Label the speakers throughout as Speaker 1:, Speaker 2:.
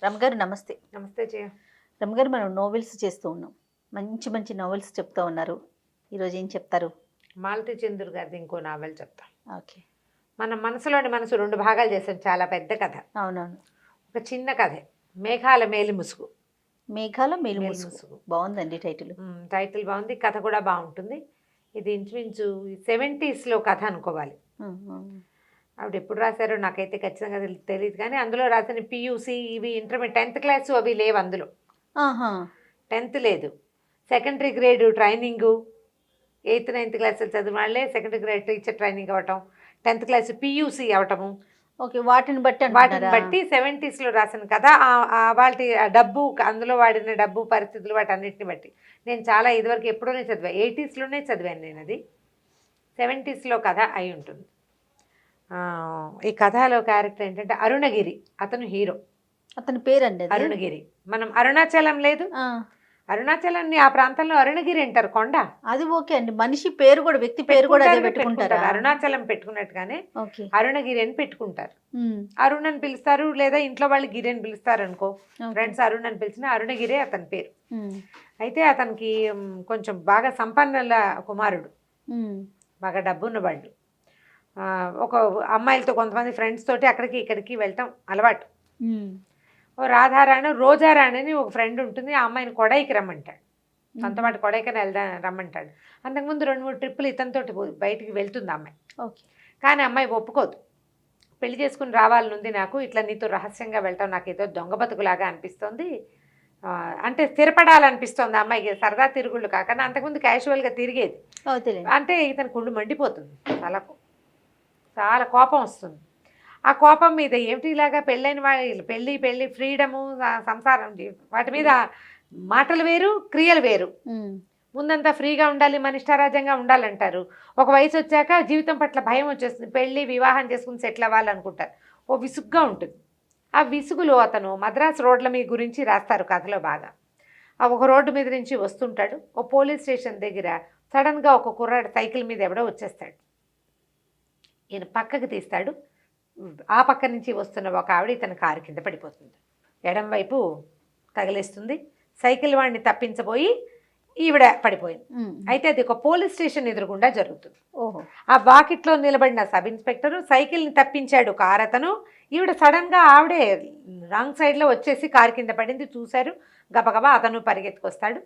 Speaker 1: రమగారు నమస్తే.
Speaker 2: నమస్తే జయ.
Speaker 1: రమగారు మనం నోవెల్స్ చేస్తూ ఉన్నాం. మంచి మంచి నోవెల్స్ చెప్తూ ఉన్నారు. ఈరోజు ఏం చెప్తారు?
Speaker 2: మాలతి చంద్ర గారిది ఇంకో నావెల్ చెప్తాం.
Speaker 1: ఓకే.
Speaker 2: మన మనసులోని మనసు 2 భాగాలు చేసాం. చాలా పెద్ద కథ.
Speaker 1: అవునవును.
Speaker 2: ఒక చిన్న కథే, మేఘాల మేలి ముసుగు.
Speaker 1: మేఘాల మేలు
Speaker 2: మేలు
Speaker 1: ముసుగు.
Speaker 2: ముసుగు.
Speaker 1: బాగుందండి టైటిల్.
Speaker 2: టైటిల్ బాగుంది, కథ కూడా బాగుంటుంది. ఇది ఇంచుమించు 70s కథ అనుకోవాలి. ఆవిడ ఎప్పుడు రాశారో నాకైతే ఖచ్చితంగా తెలియదు, కానీ అందులో రాసిన పియూసి ఇవి ఇంటర్మీడియట్ 10th క్లాస్ అవి లేవు అందులో. 10th లేదు, secondary grade training, 8th 9th క్లాసులు చదివిన వాళ్ళే సెకండరీ గ్రేడ్ టీచర్ ట్రైనింగ్ అవ్వటం, 10th క్లాస్ పియూసి అవటము.
Speaker 1: ఓకే, వాటిని బట్టి
Speaker 2: 70s రాసిన కథ. వాళ్ళ డబ్బు, అందులో వాడిన డబ్బు పరిస్థితులు, వాటన్నిటిని బట్టి నేను చాలా ఇదివరకు ఎప్పుడోనే చదివాను. 80s చదివాను నేను. అది 70s కథ అయి ఉంటుంది. ఈ కథలో క్యారెక్టర్ ఏంటంటే అరుణగిరి, అతను హీరో.
Speaker 1: అతని పేరండి
Speaker 2: అరుణగిరి. మనం అరుణాచలం లేదు, అరుణాచలాన్ని ఆ ప్రాంతంలో అరుణగిరి అంటారు, కొండ.
Speaker 1: అది ఓకే అండి. మనిషి పేరు కూడా, వ్యక్తి పేరు కూడా అదే పెట్టుకుంటారు.
Speaker 2: అరుణాచలం పెట్టుకున్నట్టుగానే అరుణగిరి అని పెట్టుకుంటారు. అరుణ్ అని పిలుస్తారు, లేదా ఇంట్లో వాళ్ళు గిరి అని పిలుస్తారు అనుకో. ఫ్రెండ్స్ అరుణ్ అని పిలిచిన అరుణగిరే అతని పేరు. అయితే అతనికి కొంచెం బాగా సంపన్నుల కుమారుడు, బాగా డబ్బున్న వాళ్ళు. ఒక అమ్మాయిలతో, కొంతమంది ఫ్రెండ్స్ తోటి అక్కడికి ఇక్కడికి వెళ్ళటం అలవాటు. ఓ రాధారాణి, రోజారాణి అని ఒక ఫ్రెండ్ ఉంటుంది. ఆ అమ్మాయిని కొడైకి రమ్మంటాడు, సొంతమాట కొడైకని రమ్మంటాడు. అంతకుముందు 2-3 ట్రిప్పులు ఇతనితోటి బయటికి వెళ్తుంది అమ్మాయి. కానీ అమ్మాయి ఒప్పుకోదు. పెళ్లి చేసుకుని రావాలనుంది నాకు, ఇట్లా నీతో రహస్యంగా వెళ్తాం, నాకు ఏదో దొంగ బతుకులాగా అనిపిస్తుంది, అంటే స్థిరపడాలనిపిస్తుంది అమ్మాయికి. సరదా తిరుగుళ్ళు కాకుండా అంతకుముందు క్యాజువల్గా తిరిగేది. అంటే ఇతని కుళ్ళు మండిపోతుంది, చాలా కోపం వస్తుంది. ఆ కోపం మీద ఏమిటి ఇలాగా పెళ్ళైన వాళ్ళు, పెళ్ళి ఫ్రీడము, సంసారం, వాటి మీద మాటలు వేరు, క్రియలు వేరు. ముందంతా ఫ్రీగా ఉండాలి, మన ఇష్టారాజ్యంగా ఉండాలంటారు. ఒక వయసు వచ్చాక జీవితం పట్ల భయం వచ్చేస్తుంది, పెళ్ళి వివాహం చేసుకుని సెటిల్ అవ్వాలనుకుంటారు. ఓ విసుగ్గా ఉంటుంది. ఆ విసుగులో అతను మద్రాసు రోడ్ల మీ గురించి రాస్తారు కథలో బాగా. ఒక రోడ్డు మీద నుంచి వస్తుంటాడు. ఓ పోలీస్ స్టేషన్ దగ్గర సడన్గా ఒక కుర్రాడు సైకిల్ మీద ఎవడో వచ్చేస్తాడు. ఈయన పక్కకు తీస్తాడు. ఆ పక్క నుంచి వస్తున్న ఒక ఆవిడ ఇతని కారు కింద పడిపోతుంది. ఎడం వైపు తగిలేస్తుంది. సైకిల్ వాడిని తప్పించబోయి ఈవిడ పడిపోయింది. అయితే అది ఒక పోలీస్ స్టేషన్ ఎదురుగుండా జరుగుతుంది. ఆ వాకిట్లో నిలబడిన సబ్ ఇన్స్పెక్టరు సైకిల్ని తప్పించాడు కారు అతను. ఈవిడ సడన్గా ఆవిడే రాంగ్ సైడ్లో వచ్చేసి కారు కింద పడింది. చూశారు, గబగబా అతను పరిగెత్తుకొస్తాడు.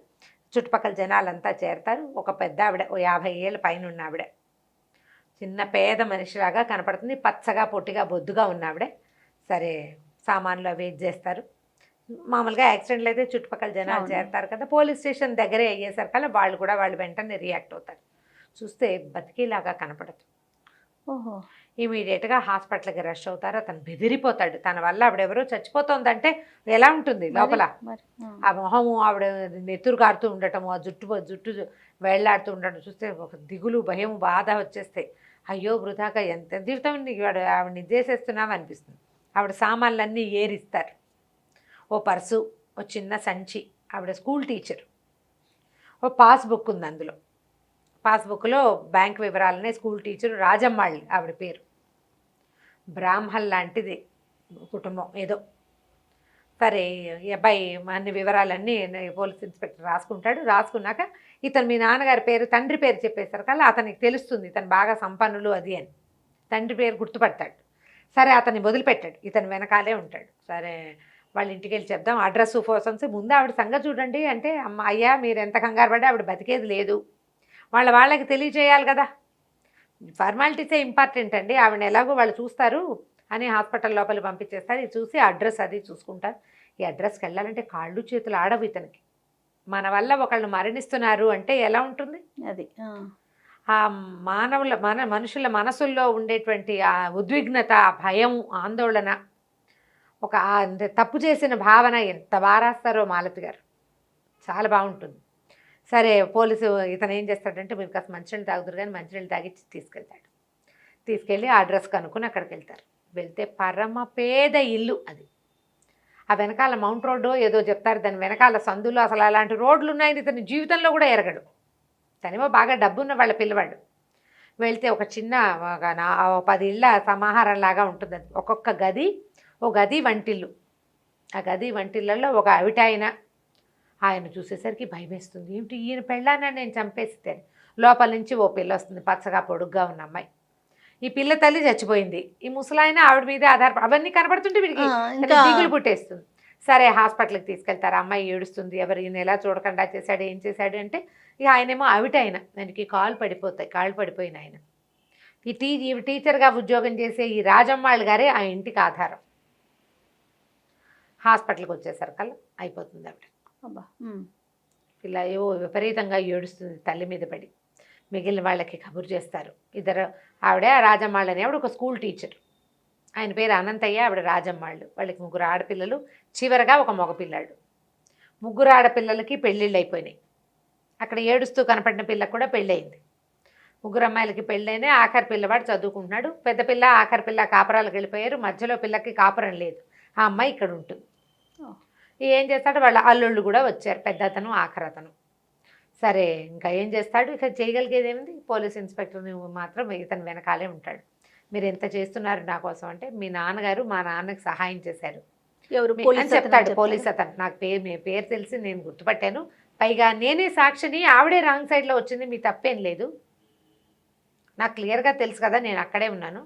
Speaker 2: చుట్టుపక్కల జనాలంతా చేరతారు. ఒక పెద్ద ఆవిడ, ఓ 50 ఏళ్ళ పైన ఉన్న ఆవిడ, చిన్న పేద మనిషిలాగా కనపడుతుంది. పచ్చగా పొట్టిగా బొద్దుగా ఉన్న ఆవిడే. సరే, సామాన్లు అవి చేస్తారు. మామూలుగా యాక్సిడెంట్లు అయితే చుట్టుపక్కల జనాలు చేరతారు కదా. పోలీస్ స్టేషన్ దగ్గరే అయ్యేసరికల్లా వాళ్ళు వెంటనే రియాక్ట్ అవుతారు. చూస్తే బతికేలాగా కనపడదు. ఇమీడియట్గా హాస్పిటల్కి రష్ అవుతారు. అతను బెదిరిపోతాడు. తన వల్ల ఆవిడెవరో చచ్చిపోతుందంటే ఎలా ఉంటుంది లోపల. ఆ మొహము, ఆవిడ నెత్తురు కారుతూ ఉండటము, ఆ జుట్టు వేళ్లాడుతూ ఉండటం చూస్తే ఒక దిగులు, భయం, బాధ వచ్చేస్తే, అయ్యో వృధాగా ఎంత జీవితం ఆవిడని చేసేస్తున్నాం అనిపిస్తుంది. ఆవిడ సామాన్లన్నీ ఏరిస్తారు. ఓ పర్సు, ఓ చిన్న సంచి, ఆవిడ స్కూల్ టీచర్. ఓ పాస్బుక్ ఉంది, అందులో పాస్బుక్లో బ్యాంక్ వివరాలనే. స్కూల్ టీచరు రాజమ్మాళ్ళి ఆవిడ పేరు. బ్రాహ్మణ్ లాంటిది కుటుంబం ఏదో. సరే, ఈ అబ్బాయి అన్ని వివరాలన్నీ పోలీస్ ఇన్స్పెక్టర్ రాసుకుంటాడు. రాసుకున్నాక ఇతను మీ నాన్నగారి పేరు, తండ్రి పేరు చెప్పేసరికల్లా అతనికి తెలుస్తుంది ఇతను బాగా సంపన్నులు అది అని. తండ్రి పేరు గుర్తుపడతాడు. సరే, అతన్ని వదిలిపెట్టాడు, ఇతను వెనకాలే ఉంటాడు. సరే, వాళ్ళ ఇంటికి వెళ్ళి చెప్దాం, అడ్రస్ ఫోర్సన్స్. ముందు ఆవిడ సంగతి చూడండి అంటే, అయ్యా మీరు ఎంత కంగారు పడి, ఆవిడ బతికేది లేదు, వాళ్ళకి తెలియజేయాలి కదా, ఫార్మాలిటీసే ఇంపార్టెంట్ అండి, ఆవిడ ఎలాగో వాళ్ళు చూస్తారు అని హాస్పిటల్ లోపలికి పంపించేస్తారు. ఇది చూసి అడ్రస్ అది చూసుకుంటారు. ఈ అడ్రస్కి వెళ్ళాలంటే కాళ్ళు చేతులు ఆడవు ఇతనికి. మన వల్ల ఒకళ్ళు మరణిస్తున్నారు అంటే ఎలా ఉంటుంది అది. ఆ మనుషుల మనసుల్లో ఉండేటువంటి ఆ ఉద్విగ్నత, భయం, ఆందోళన, ఒక తప్పు చేసిన భావన ఎంత బాగా రాస్తారో మాలతి గారు, చాలా బాగుంటుంది. సరే, పోలీసు ఇతను ఏం చేస్తాడంటే, మీరు కాస్త మంచినీళ్ళు తాగుతారు కానీ మంచినీళ్ళు తాగిచ్చి తీసుకెళ్తాడు. తీసుకెళ్ళి ఆ అడ్రస్ కనుక్కొని అక్కడికి వెళ్తారు. వెళ్తే పరమ పేద ఇల్లు అది. ఆ వెనకాల మౌంట్ రోడ్డు ఏదో చెప్తారు, దాని వెనకాల సందులో అసలు అలాంటి రోడ్లు ఉన్నాయని ఇతని జీవితంలో కూడా ఎరగడు. తనేమో బాగా డబ్బున్న వాళ్ళ పిల్లవాడు. వెళ్తే ఒక చిన్న 10 ఇళ్ళ సమాహారం లాగా ఉంటుంది. ఒక్కొక్క గది, ఓ గది వంటిల్లు. ఆ గది వంటిళ్ళల్లో ఒక అవిటాయన ఆయన చూసేసరికి భయమేస్తుంది. ఏమిటి ఈయన పెళ్ళాన్ని నేను చంపేస్తే, లోపల నుంచి ఓ పిల్ల వస్తుంది, పచ్చగా పొడుగ్గా ఉన్న అమ్మాయి. ఈ పిల్ల తల్లి చచ్చిపోయింది, ఈ ముసలాయన ఆవిడ మీద అవన్నీ కనబడుతుంటే వీడికి దిగులు పుట్టేస్తుంది. సరే హాస్పిటల్కి తీసుకెళ్తారు, అమ్మాయి ఏడుస్తుంది, ఎవరు ఈయన ఎలా చూడకుండా చేశాడు, ఏం చేశాడు అంటే ఇక ఆయనేమో అవిటాయన, దానికి కాళ్ళు పడిపోయిన ఆయన. ఈ టీచర్గా ఉద్యోగం చేసే ఈ రాజమ్మాళ్ళు గారే ఆ ఇంటికి ఆధారం. హాస్పిటల్కి వచ్చేసరికల్లా అయిపోతుంది ఆవిడ. పిల్ల ఏవో విపరీతంగా ఏడుస్తుంది, తల్లి మీద పడి. మిగిలిన వాళ్ళకి కబురు చేస్తారు. ఇద్దరు, ఆవిడ రాజమ్మాళ్ళని, ఆవిడ ఒక స్కూల్ టీచర్, ఆయన పేరు అనంతయ్య, ఆవిడ రాజమ్మాళ్ళు. వాళ్ళకి 3 ఆడపిల్లలు, చివరగా ఒక మగపిల్లాడు. 3 ఆడపిల్లలకి పెళ్ళిళ్ళు అయిపోయినాయి. అక్కడ ఏడుస్తూ కనపడిన పిల్లకు కూడా పెళ్ళయింది. 3 అమ్మాయిలకి పెళ్ళైనా, ఆఖరి పిల్లవాడు చదువుకుంటున్నాడు. పెద్ద పిల్ల ఆఖరి పిల్ల కాపురాలకు వెళ్ళిపోయారు. మధ్యలో పిల్లకి కాపురం లేదు, ఆ అమ్మాయి ఇక్కడ ఉంటుంది. ఏం చేస్తాడు, వాళ్ళ అల్లుళ్ళు కూడా వచ్చారు, పెద్ద అతను ఆఖరి అతను. సరే ఇంకా ఏం చేస్తాడు, ఇక చేయగలిగేది ఏమిటి, పోలీస్ ఇన్స్పెక్టర్ మాత్రం ఇతను వెనకాలే ఉంటాడు. మీరు ఎంత చేస్తున్నారు నా కోసం అంటే, మీ నాన్నగారు మా నాన్నకి సహాయం చేశారు అని చెప్తాడు పోలీస్ అతను. నాకు పేరు తెలిసి నేను గుర్తుపట్టాను, పైగా నేనే సాక్షిని, ఆవిడే రాంగ్ సైడ్లో వచ్చింది, మీ తప్పేం లేదు, నాకు క్లియర్గా తెలుసు కదా, నేను అక్కడే ఉన్నాను,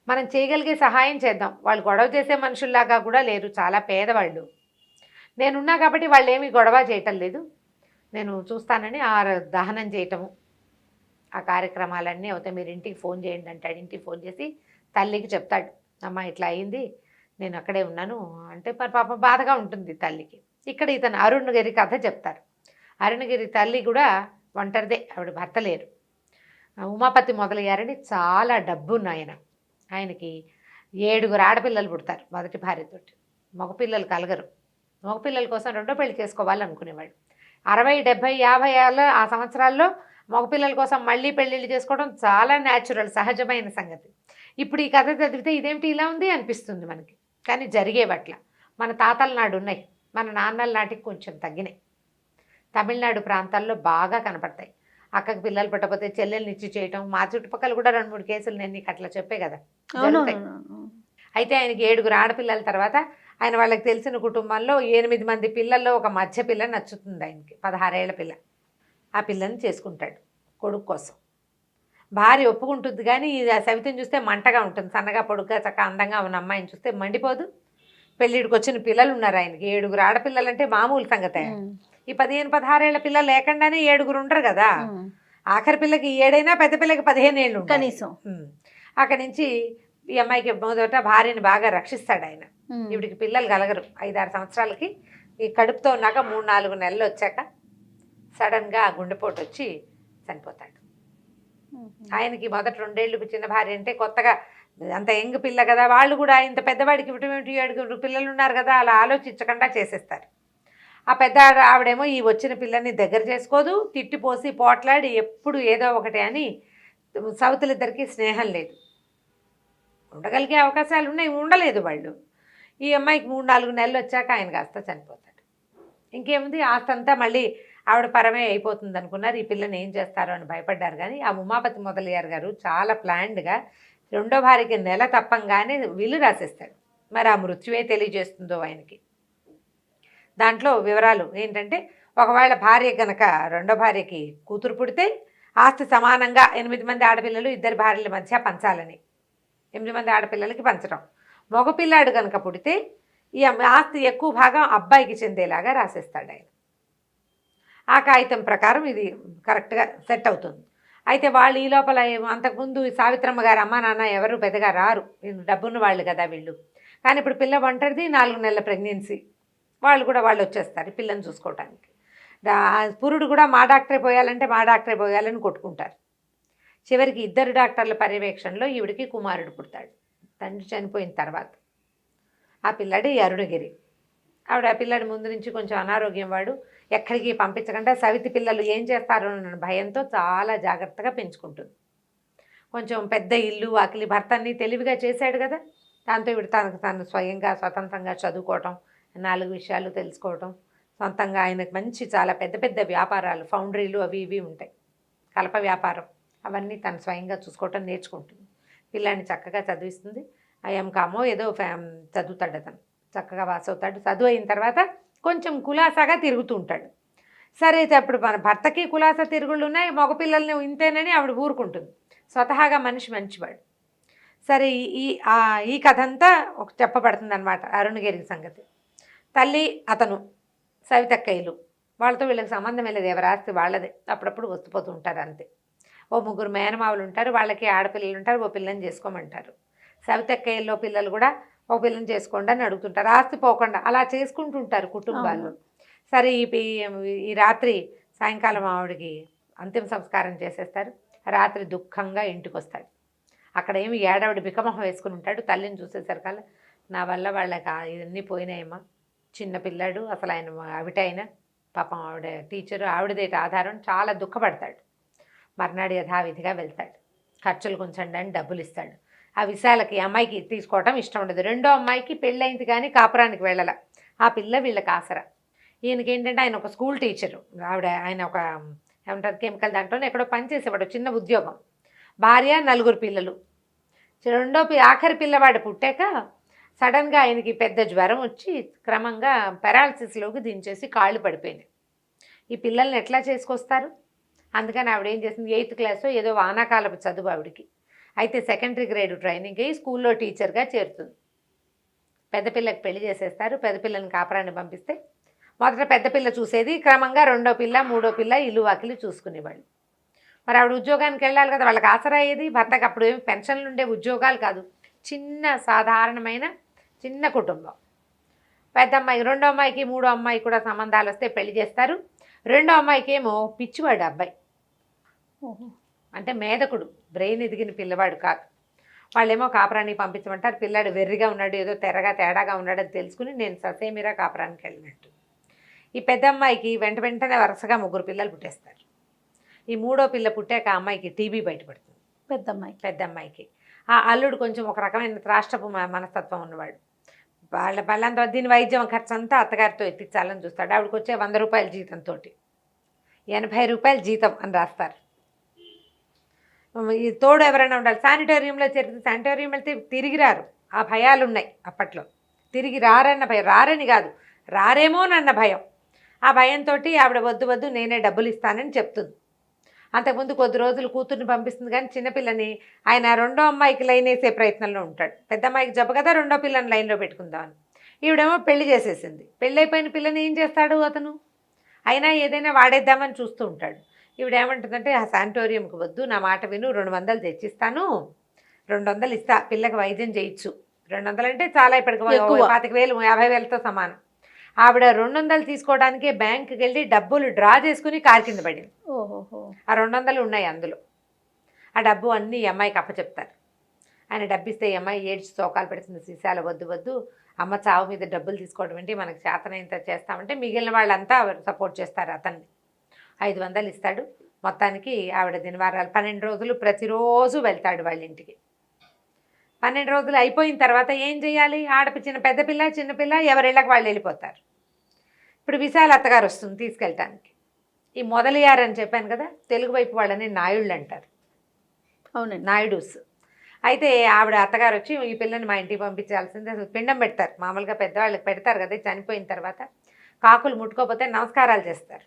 Speaker 2: మనం చేయగలిగే సహాయం చేద్దాం. వాళ్ళు గొడవ చేసే మనుషుల్లాగా కూడా లేరు, చాలా పేదవాళ్ళు, నేనున్నా కాబట్టి వాళ్ళు ఏమీ గొడవ చేయటం లేదు, నేను చూస్తానని ఆ దహనం చేయటము ఆ కార్యక్రమాలన్నీ అవుతాయి. మీరు ఇంటికి ఫోన్ చేయండి అంటాడు. ఇంటికి ఫోన్ చేసి తల్లికి చెప్తాడు, అమ్మ ఇట్లా అయింది, నేను అక్కడే ఉన్నాను అంటే, పాప బాధగా ఉంటుంది తల్లికి. ఇక్కడ ఇతను అరుణగిరి కథ చెప్తారు. అరుణగిరి తల్లి కూడా ఒంటరిదే, ఆవిడ భర్త లేరు. ఉమాపతి మొదలయ్యారని చాలా డబ్బున్న ఆయనకి 7 ఆడపిల్లలు పుడతారు మొదటి భార్యతోటి. మగపిల్లలు కలగరు. మగపిల్లల కోసం రెండో పెళ్లి చేసుకోవాలనుకునేవాడు. 60, 70, 50 ఏళ్ళ ఆ సంవత్సరాల్లో మగపిల్లల కోసం మళ్ళీ పెళ్ళిళ్ళు చేసుకోవడం చాలా న్యాచురల్, సహజమైన సంగతి. ఇప్పుడు ఈ కథ చదివితే ఇదేమిటి ఇలా ఉంది అనిపిస్తుంది మనకి, కానీ జరిగేవట్ల. మన తాతల నాడు ఉన్నాయి, మన నాన్నల నాటికి కొంచెం తగ్గినాయి. తమిళనాడు ప్రాంతాల్లో బాగా కనపడతాయి. అక్కకి పిల్లలు పుట్టకపోతే చెల్లెల్ని ఇచ్చి చేయటం. మా చుట్టుపక్కల కూడా 2-3 కేసులు నేను నీకు అట్లా చెప్పే కదా జరుగుతాయి. అయితే ఆయనకి 7 ఆడపిల్లల తర్వాత ఆయన వాళ్ళకి తెలిసిన కుటుంబంలో 8 మంది పిల్లల్లో ఒక మధ్య పిల్ల నచ్చుతుంది ఆయనకి, 16 ఏళ్ల పిల్ల. ఆ పిల్లని చేసుకుంటాడు కొడుకు కోసం. భార్య ఒప్పుకుంటుంది, కానీ ఆ సవితని చూస్తే మంటగా ఉంటుంది, సన్నగా పొడుగ్గా చక్కగా అందంగా ఉన్న అమ్మాయిని చూస్తే మండిపోదు. పెళ్ళిడికి వచ్చిన పిల్లలు ఉన్నారు ఆయనకి, 7 ఆడపిల్లలంటే మామూలు సంగతే. ఈ 15, 16 ఏళ్ల పిల్లలు లేకుండానే 7 ఉండరు కదా. ఆఖరి పిల్లకి 7 అయినా పెద్ద పిల్లకి 15 ఏళ్ళు
Speaker 1: కనీసం.
Speaker 2: అక్కడి నుంచి ఈ అమ్మాయికి మొదట భార్యని బాగా రక్షిస్తాడు ఆయన. ఈవిడికి పిల్లలు కలగరు. 5-6 సంవత్సరాలకి ఈ కడుపుతో ఉన్నాక 3-4 నెలలు వచ్చాక సడన్గా గుండెపోటు వచ్చి చనిపోతాడు. ఆయనకి మొదట 2 ఏళ్ళు చిన్న భార్య అంటే కొత్తగా, అంత యంగ్ పిల్ల కదా, వాళ్ళు కూడా ఇంత పెద్దవాడికి 7 పిల్లలు ఉన్నారు కదా, అలా ఆలోచించకుండా చేసేస్తారు. ఆ పెద్ద ఆవిడేమో ఈ వచ్చిన పిల్లల్ని దగ్గర చేసుకోదు, తిట్టిపోసి పోట్లాడి ఎప్పుడు ఏదో ఒకటి అని. సౌతులిద్దరికీ స్నేహం లేదు, ఉండగలిగే అవకాశాలు ఉన్నాయి, ఉండలేదు వాళ్ళు. ఈ అమ్మాయికి 3-4 నెలలు వచ్చాక ఆయన కాస్త చనిపోతాడు. ఇంకేముంది, ఆస్తంతా మళ్ళీ ఆవిడ పరమే అయిపోతుంది అనుకున్నారు. ఈ పిల్లని ఏం చేస్తారో అని భయపడ్డారు. కానీ ఆ ఉమాపతి మొదలయ్యారు గారు చాలా ప్లాన్డ్గా రెండో భార్యకి నెల తప్పంగానే విల్లు రాసేస్తాడు. మరి ఆ మృత్యువే తెలియజేస్తుందో ఆయనకి. దాంట్లో వివరాలు ఏంటంటే, ఒకవేళ భార్య కనుక రెండో భార్యకి కూతురు పుడితే ఆస్తి సమానంగా 8 మంది ఆడపిల్లలు 2 భార్యల మధ్య పంచాలని, 8 మంది ఆడపిల్లలకి పంచడం. మగపిల్లాడు కనుక పుడితే ఈ ఆస్తి ఎక్కువ భాగం అబ్బాయికి చెందేలాగా రాసేస్తాడు ఆయన. ఆ కాగితం ప్రకారం ఇది కరెక్ట్గా సెట్ అవుతుంది. అయితే వాళ్ళు ఈ లోపల అంతకుముందు సావిత్రమ్మ గారు అమ్మ నాన్న ఎవరు పెద్దగా రారు, డబ్బున్న వాళ్ళు కదా వీళ్ళు. కానీ ఇప్పుడు పిల్ల ఒంటరిది, 4 నెలల ప్రెగ్నెన్సీ, వాళ్ళు వచ్చేస్తారు పిల్లని చూసుకోవటానికి. పురుడు కూడా మా డాక్టరే పోయాలంటే మా డాక్టరే పోయాలని కొట్టుకుంటారు. చివరికి 2 డాక్టర్ల పర్యవేక్షణలో ఈవిడికి కుమారుడు పుడతాడు తండ్రి చనిపోయిన తర్వాత. ఆ పిల్లాడే అరుణగిరి. ఆవిడ ఆ పిల్లాడి ముందు నుంచి కొంచెం అనారోగ్యం, వాడు ఎక్కడికి పంపించకుండా సవితి పిల్లలు ఏం చేస్తారో అన్న భయంతో చాలా జాగ్రత్తగా పెంచుకుంటుంది. కొంచెం పెద్ద ఇల్లు వాకిలి, భర్తని తెలివిగా చేశాడు కదా, దాంతో ఈవిడ తను స్వయంగా స్వతంత్రంగా చదువుకోవటం, 4 విషయాలు తెలుసుకోవటం, సొంతంగా ఆయనకు మంచి చాలా పెద్ద పెద్ద వ్యాపారాలు, ఫౌండరీలు అవి ఇవి ఉంటాయి, కలప వ్యాపారం, అవన్నీ తను స్వయంగా చూసుకోవటం నేర్చుకుంటుంది. పిల్లాన్ని చక్కగా చదివిస్తుంది. ఎంకామో ఏదో చదువుతాడు అతను, చక్కగా పాస్ అవుతాడు. చదువు అయిన తర్వాత కొంచెం కులాసాగా తిరుగుతూ ఉంటాడు. సరే అయితే అప్పుడు మన భర్తకి కులాసా తిరుగుళ్ళు ఉన్నాయి, మగపిల్లల్ని ఇంతేనని ఆవిడ ఊరుకుంటుంది. స్వతహాగా మనిషి మంచివాడు. సరే ఈ కథ అంతా ఒక చెప్పబడుతుంది అనమాట అరుణగిరి సంగతి. తల్లి అతను సవితక్కయ్యలు వాళ్ళతో వీళ్ళకి సంబంధం లేదు, ఎవరి ఆస్తి వాళ్ళదే. అప్పుడప్పుడు వస్తుపోతూ ఉంటారు అంతే. ఓ 3 మేనమావులు ఉంటారు, వాళ్ళకి ఆడపిల్లలు ఉంటారు, ఓ పిల్లని చేసుకోమంటారు. సవితక్కయ్యల్లో పిల్లలు కూడా ఓ పిల్లని చేసుకోండి అని అడుగుతుంటారు, ఆస్తి పోకుండా అలా చేసుకుంటుంటారు కుటుంబాల్లో. సరే ఈ రాత్రి సాయంకాలం ఆవిడకి అంతిమ సంస్కారం చేసేస్తారు. రాత్రి దుఃఖంగా ఇంటికి వస్తాడు. అక్కడ ఏమి ఏడావిడ బికమొహం వేసుకుని ఉంటాడు. తల్లిని చూసేసరికల్లా నా వల్ల వాళ్ళకి ఇవన్నీ పోయినాయమ్మా, చిన్న పిల్లాడు అసలు ఆయన అవిటైనా పాపం ఆవిడ టీచరు, ఆవిడదేటి ఆధారం, చాలా దుఃఖపడతాడు. మర్నాడు యథావిధిగా వెళ్తాడు. ఖర్చులు కొంచెం అని డబ్బులు ఇస్తాడు. ఆ విశాలకి అమ్మాయికి తీసుకోవటం ఇష్టం ఉండదు. రెండో అమ్మాయికి పెళ్ళైంది కానీ కాపురానికి వెళ్ళాల. ఆ పిల్ల వీళ్ళకి ఆసరా. ఈయనకి ఏంటంటే ఆయన ఒక స్కూల్ టీచరు, ఆయన ఒక ఏమంటారు కెమికల్ దాంట్లోనే ఎక్కడో పనిచేసేవాడు, చిన్న ఉద్యోగం. భార్య, 4 పిల్లలు. ఆఖరి పిల్లవాడు పుట్టాక సడన్గా ఆయనకి పెద్ద జ్వరం వచ్చి క్రమంగా పెరాలసిస్లోకి దించేసి కాళ్ళు పడిపోయినాయి. ఈ పిల్లల్ని ఎట్లా చేసుకొస్తారు? అందుకని ఆవిడ ఏం చేసింది, 8th క్లాస్ ఏదో వానాకాలపు చదువు ఆవిడికి. అయితే సెకండరీ గ్రేడ్ ట్రైనింగ్ అయ్యి స్కూల్లో టీచర్గా చేరుతుంది. పెద్ద పిల్లకి పెళ్లి చేసేస్తారు. పెద్ద పిల్లని కాపురాన్ని పంపిస్తే మొదట పెద్ద పిల్ల చూసేది, క్రమంగా 2వ పిల్ల 3వ పిల్ల ఇల్లు వాకిలి చూసుకునేవాళ్ళు. మరి ఆవిడ ఉద్యోగానికి వెళ్ళాలి కదా, వాళ్ళకి ఆసరా అయ్యేది. భర్తకు అప్పుడు ఏమి పెన్షన్లు ఉండే ఉద్యోగాలు కాదు, చిన్న సాధారణమైన చిన్న కుటుంబం. పెద్ద అమ్మాయి, 2వ అమ్మాయికి 3వ అమ్మాయి కూడా సంబంధాలు వస్తే పెళ్లి చేస్తారు. 2వ అమ్మాయికి ఏమో పిచ్చివాడు అబ్బాయి, అంటే మేధకుడు, బ్రెయిన్ ఎదిగిన పిల్లవాడు కాదు. వాళ్ళేమో కాపురానికి పంపించమంటారు. పిల్లాడు వెర్రిగా ఉన్నాడు, ఏదో తేడాగా ఉన్నాడని తెలుసుకుని నేను ససేమిరా కాపురానికి వెళ్ళినట్టు. ఈ పెద్ద అమ్మాయికి వెంటనే వరుసగా 3 పిల్లలు పుట్టేస్తారు. ఈ 3వ పిల్ల పుట్టాక ఆ అమ్మాయికి టీబీ బయటపడుతుంది. పెద్ద అమ్మాయికి ఆ అల్లుడు కొంచెం ఒక రకమైన త్రాష్టపు మనస్తత్వం ఉన్నవాడు. వాళ్ళంతా దీని వైద్యం ఖర్చు అంతా అత్తగారితో ఎత్తించాలని చూస్తాడు. ఆవిడకి వచ్చే 100 రూపాయల జీతంతో 80 రూపాయల జీతం అని రాస్తారు. ఈ తోడు ఎవరైనా ఉండాలి. శానిటోరియంలో చేరితే శానిటోరియం వెళ్తే తిరిగి రారు, ఆ భయాలు ఉన్నాయి అప్పట్లో. తిరిగి రారన్న భయం, రారని కాదు రారేమోనన్న భయం. ఆ భయంతో ఆవిడ వద్దు నేనే డబ్బులు ఇస్తానని చెప్తుంది. అంతకుముందు కొద్ది రోజులు కూతుర్ని పంపిస్తుంది, కానీ చిన్నపిల్లని ఆయన 2వ అమ్మాయికి లైన్ వేసే ప్రయత్నంలో ఉంటాడు. పెద్ద అమ్మాయికి జబ్బు కదా, 2వ పిల్లని లైన్లో పెట్టుకుందామని. ఈవిడేమో పెళ్లి చేసేసింది. పెళ్ళైపోయిన పిల్లని ఏం చేస్తాడు అతను? అయినా ఏదైనా వాడేద్దామని చూస్తూ ఉంటాడు. ఈవిడేమంటుందంటే ఆ శానిటోరియంకి వద్దు, నా మాట విను, 200 తెచ్చిస్తాను, 200 ఇస్తా, పిల్లకి వైద్యం చేయొచ్చు. 200 అంటే చాలా, ఇప్పటికి 25,000 50,000తో సమానం. ఆవిడ 200 తీసుకోవడానికే బ్యాంకుకి వెళ్ళి డబ్బులు డ్రా చేసుకుని కారు కింద పడింది. ఆ 200 ఉన్నాయి అందులో. ఆ డబ్బు అన్నీ ఈ అమ్మాయికి అప్పచెప్తారు. ఆయన డబ్బిస్తే ఈ అమ్మాయి ఏడ్చి తోకాలు పెడుతుంది. సీసాల వద్దు, అమ్మ చావు మీద డబ్బులు తీసుకోవడం ఏంటి, మనకి చేతనైంత చేస్తామంటే మిగిలిన వాళ్ళంతా సపోర్ట్ చేస్తారు అతన్ని. 500 ఇస్తాడు. మొత్తానికి ఆవిడ దినవారాలు 12 రోజులు ప్రతిరోజు వెళ్తాడు వాళ్ళ ఇంటికి. 12 రోజులు అయిపోయిన తర్వాత ఏం చేయాలి? పెద్ద పిల్ల చిన్నపిల్ల ఎవరిళ్ళకి వాళ్ళు వెళ్ళిపోతారు. ఇప్పుడు విశాల అత్తగారు వస్తుంది తీసుకెళ్ళటానికి. ఈ మొదలయ్యారు అని చెప్పాను కదా, తెలుగు వైపు వాళ్ళని నాయుళ్ళు అంటారు.
Speaker 1: అవునండి,
Speaker 2: నాయుడుస్. అయితే ఆవిడ అత్తగారు వచ్చి ఈ పిల్లని మా ఇంటికి పంపించాల్సిందే, అసలు పిండం పెడతారు. మామూలుగా పెద్దవాళ్ళకి పెడతారు కదా, చనిపోయిన తర్వాత కాకులు ముట్టుకోకపోతే నమస్కారాలు చేస్తారు.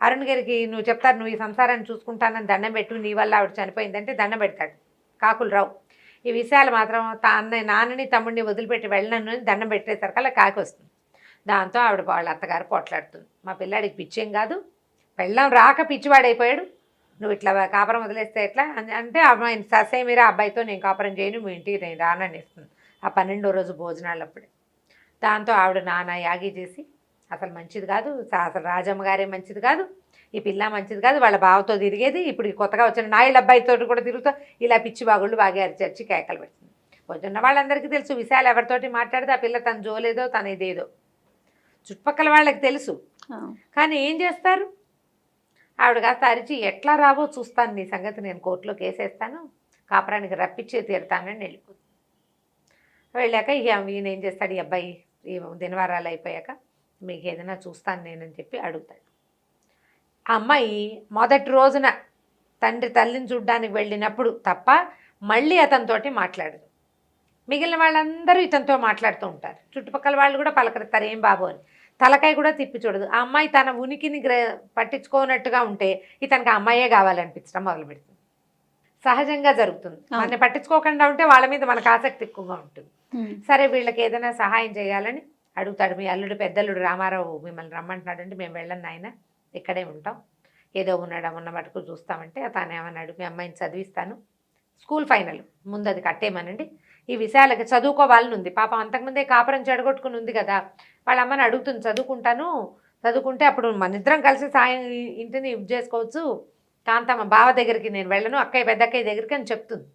Speaker 2: అరుణగిరికి నువ్వు చెప్తారు, నువ్వు ఈ సంసారాన్ని చూసుకుంటానని దండం పెట్టు, నీ వల్ల ఆవిడ చనిపోయిందంటే దండం పెడతాడు. కాకులు రావు. ఈ విషయాలు మాత్రం నాన్నని తమ్ముడిని వదిలిపెట్టి వెళ్ళను అని దండం పెట్టేసరికల్లా కాకి వస్తుంది. దాంతో ఆవిడ వాళ్ళ అత్తగారు పోట్లాడుతుంది, మా పిల్లాడికి పిచ్చేం కాదు, పెళ్ళం రాక పిచ్చివాడైపోయాడు, నువ్వు ఇట్లా కాపురం వదిలేస్తే ఎట్లా అంటే అమ్మాయిని ససేమిరా అబ్బాయితో నేను కాపురం చేయను, మీ ఇంటికి నేను రానని ఇస్తుంది. ఆ 12వ రోజు భోజనాలు అప్పుడే. దాంతో ఆవిడ నానా యాగి చేసి అసలు మంచిది కాదు, అసలు రాజమ్మ గారే మంచిది కాదు, ఈ పిల్ల మంచిది కాదు, వాళ్ళ బావతో తిరిగేది, ఇప్పుడు కొత్తగా వచ్చిన నాయుడు అబ్బాయితో కూడా తిరుగుతూ ఇలా పిచ్చి బాగుళ్ళు బాగా అరిచర్చి కేకలు పెడుతుంది. పొద్దున్న వాళ్ళందరికీ తెలుసు విశాల్ ఎవరితోటి మాట్లాడితే ఆ పిల్ల తను జోలేదో తన ఇదేదో చుట్టుపక్కల వాళ్ళకి తెలుసు. కానీ ఏం చేస్తారు? ఆవిడ కాస్త అరిచి ఎట్లా రావో చూస్తాను, నీ సంగతి నేను కోర్టులో కేసేస్తాను, కాపురానికి రప్పించే తీరుతానని వెళ్ళిపోతుంది. వెళ్ళాక ఈయన ఏం చేస్తాడు, ఈ అబ్బాయి ఈ దినవారాలు అయిపోయాక మీకు ఏదైనా చూస్తాను నేనని చెప్పి అడుగుతాడు. ఆ అమ్మాయి మొదటి రోజున తల్లిని చూడ్డానికి వెళ్ళినప్పుడు తప్ప మళ్ళీ అతనితోటి మాట్లాడదు. మిగిలిన వాళ్ళందరూ ఇతనితో మాట్లాడుతూ ఉంటారు. చుట్టుపక్కల వాళ్ళు కూడా పలకరిస్తారు ఏం బాబు అని. తలకాయ కూడా తిప్పి చూడదు. ఆ అమ్మాయి తన ఉనికిని పట్టించుకోనట్టుగా ఉంటే ఇతనికి ఆ అమ్మాయే కావాలనిపించడం మొదలు పెడుతుంది. సహజంగా జరుగుతుంది. మనల్ని పట్టించుకోకుండా ఉంటే వాళ్ళ మీద మనకు ఆసక్తి ఎక్కువగా ఉంటుంది. సరే వీళ్ళకి ఏదైనా సహాయం చేయాలని అడుగుతాడు. మీ అల్లుడు పెద్దల్లుడు రామారావు మిమ్మల్ని రమ్మంటున్నాడంటే మేము వెళ్ళను ఆయన, ఇక్కడే ఉంటాం, ఏదో ఉన్న మటుకు చూస్తామంటే అతను ఏమన్నాడు, మీ అమ్మాయిని చదివిస్తాను, స్కూల్ ఫైనల్ ముందు అది కట్టేయమనండి. ఈ విషయాలకి చదువుకోవాలని ఉంది. పాపం అంతకుముందే కాపురం చెడగొట్టుకుని ఉంది కదా, వాళ్ళ అమ్మని అడుగుతుంది చదువుకుంటాను, చదువుకుంటే అప్పుడు మన ఇద్దరం కలిసి సాయం ఇంటిని ఇది చేసుకోవచ్చు, కాంతమ్మ బావ దగ్గరికి నేను వెళ్ళను, అక్కయ్య పెద్దక్కయ్య దగ్గరికి అని చెప్తుంది.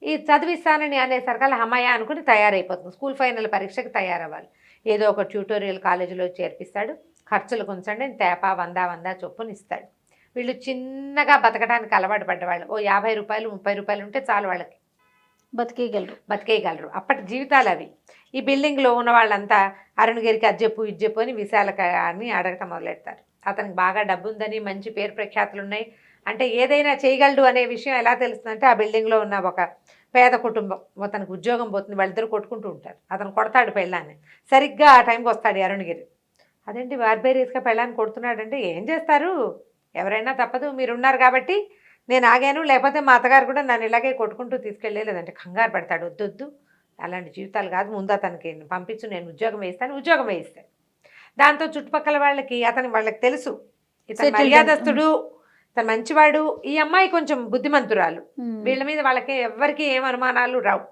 Speaker 2: ఈ చదివిస్తానని అనేసరికల్లా అమ్మాయి అనుకుని తయారైపోతుంది. స్కూల్ ఫైనల్ పరీక్షకి తయారవ్వాలి. ఏదో ఒక ట్యూటోరియల్ కాలేజీలో చేర్పిస్తాడు. ఖర్చులు కొంచెం తేపా 100 చొప్పున ఇస్తాడు. వీళ్ళు చిన్నగా బతకడానికి అలవాటు పడ్డవాళ్ళు. ఓ 50 రూపాయలు 30 రూపాయలు ఉంటే చాలు వాళ్ళకి బతికేయగలరు. అప్పటి జీవితాలు అవి. ఈ బిల్డింగ్లో ఉన్న వాళ్ళంతా అరుణగిరికి అది చెప్పు ఇది చెప్పు అని విశాలని అడగటం మొదలెడతారు. అతనికి బాగా డబ్బు ఉందని, మంచి పేరు ప్రఖ్యాతులు ఉన్నాయి, అంటే ఏదైనా చేయగలడు అనే విషయం ఎలా తెలుస్తుందంటే ఆ బిల్డింగ్లో ఉన్న ఒక పేద కుటుంబం, అతనికి ఉద్యోగం పోతుంది, వాళ్ళిద్దరు కొట్టుకుంటూ ఉంటారు. అతను కొడతాడు పెళ్ళాన్ని. సరిగ్గా ఆ టైంకి వస్తాడు అరుణగిరి. అదేంటి బార్బేరియస్గా పెళ్ళాన్ని కొడుతున్నాడంటే ఏం చేస్తారు, ఎవరైనా తప్పదు, మీరున్నారు కాబట్టి నేను ఆగాను, లేకపోతే మా అత్తగారు కూడా నన్ను ఇలాగే కొట్టుకుంటూ తీసుకెళ్ళలేదంటే కంగారు పడతాడు. వద్దొద్దు అలాంటి జీవితాలు కాదు, ముందు అతనికి పంపించు, నేను ఉద్యోగం వేయిస్తాను. దాంతో చుట్టుపక్కల వాళ్ళకి తెలుసు ఇతను మర్యాదస్తుడు, తను మంచివాడు, ఈ అమ్మాయి కొంచెం బుద్ధిమంతురాలు, వీళ్ళ మీద వాళ్ళకి ఎవ్వరికి ఏం అనుమానాలు రావు.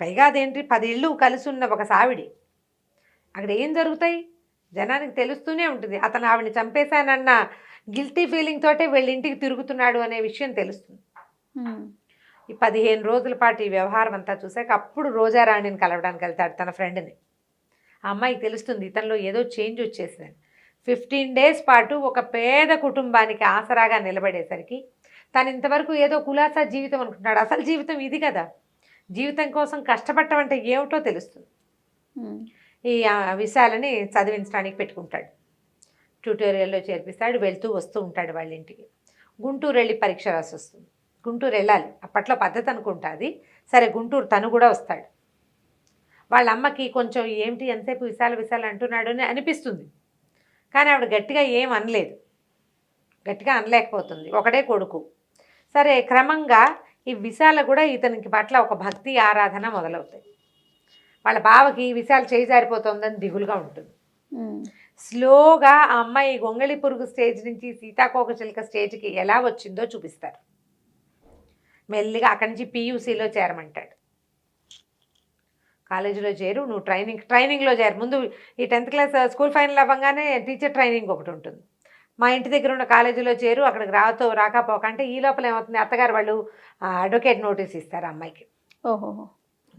Speaker 2: పైగా అదేంటి 10 ఇళ్ళు కలిసి ఉన్న ఒక సావిడి, అక్కడ ఏం జరుగుతాయి జనానికి తెలుస్తూనే ఉంటుంది. అతను ఆవిడని చంపేశానన్న గిల్టీ ఫీలింగ్ తోటే వీళ్ళ ఇంటికి తిరుగుతున్నాడు అనే విషయం తెలుస్తుంది. ఈ 15 రోజుల పాటు ఈ వ్యవహారం అంతా చూసాక అప్పుడు రోజారాణిని కలవడానికి వెళ్తాడు తన ఫ్రెండ్ని. ఆ అమ్మాయికి తెలుస్తుంది ఇతనిలో ఏదో చేంజ్ వచ్చేసిందని. 15 డేస్ పాటు ఒక పేద కుటుంబానికి ఆసరాగా నిలబడేసరికి తను ఇంతవరకు ఏదో కులాసా జీవితం అనుకుంటున్నాడు. అసలు జీవితం ఇది కదా, జీవితం కోసం కష్టపడటం అంటే ఏమిటో తెలుస్తుంది. ఈ విషయాలని చదివించడానికి పెట్టుకుంటాడు. ట్యూటోరియల్లో చేర్పిస్తాడు. వెళ్తూ వస్తూ ఉంటాడు వాళ్ళ ఇంటికి. గుంటూరు వెళ్ళి పరీక్ష రాసి వస్తుంది. గుంటూరు వెళ్ళాలి, అప్పట్లో పద్ధతి అనుకుంటుంది. సరే గుంటూరు తను కూడా వస్తాడు. వాళ్ళ అమ్మకి కొంచెం ఏమిటి ఎంతసేపు విశాల అంటున్నాడు అని అనిపిస్తుంది. కానీ ఆవిడ గట్టిగా ఏం అనలేదు, గట్టిగా అనలేకపోతుంది, ఒకడే కొడుకు. సరే క్రమంగా ఈ విశాల కూడా ఇతనికి పట్ల ఒక భక్తి ఆరాధన మొదలవుతాయి. వాళ్ళ బావకి ఈ విశాలు చేయి జారిపోతుందని దిగులుగా ఉంటుంది. స్లోగా ఆ అమ్మాయి గొంగళి పురుగు స్టేజ్ నుంచి సీతాకోక చిలుక స్టేజ్కి ఎలా వచ్చిందో చూపిస్తారు. మెల్లిగా అక్కడి నుంచి PUCలో చేరమంటాడు. కాలేజీలో చేరు, నువ్వు ట్రైనింగ్లో చేరు. ముందు ఈ 10th క్లాస్ స్కూల్ ఫైనల్ అవ్వగానే టీచర్ ట్రైనింగ్ ఒకటి ఉంటుంది. మా ఇంటి దగ్గర ఉన్న కాలేజీలో చేరు, అక్కడికి రాకపోక అంటే ఈ లోపల ఏమవుతుంది, అత్తగారు వాళ్ళు అడ్వకేట్ నోటీస్ ఇస్తారు అమ్మాయికి.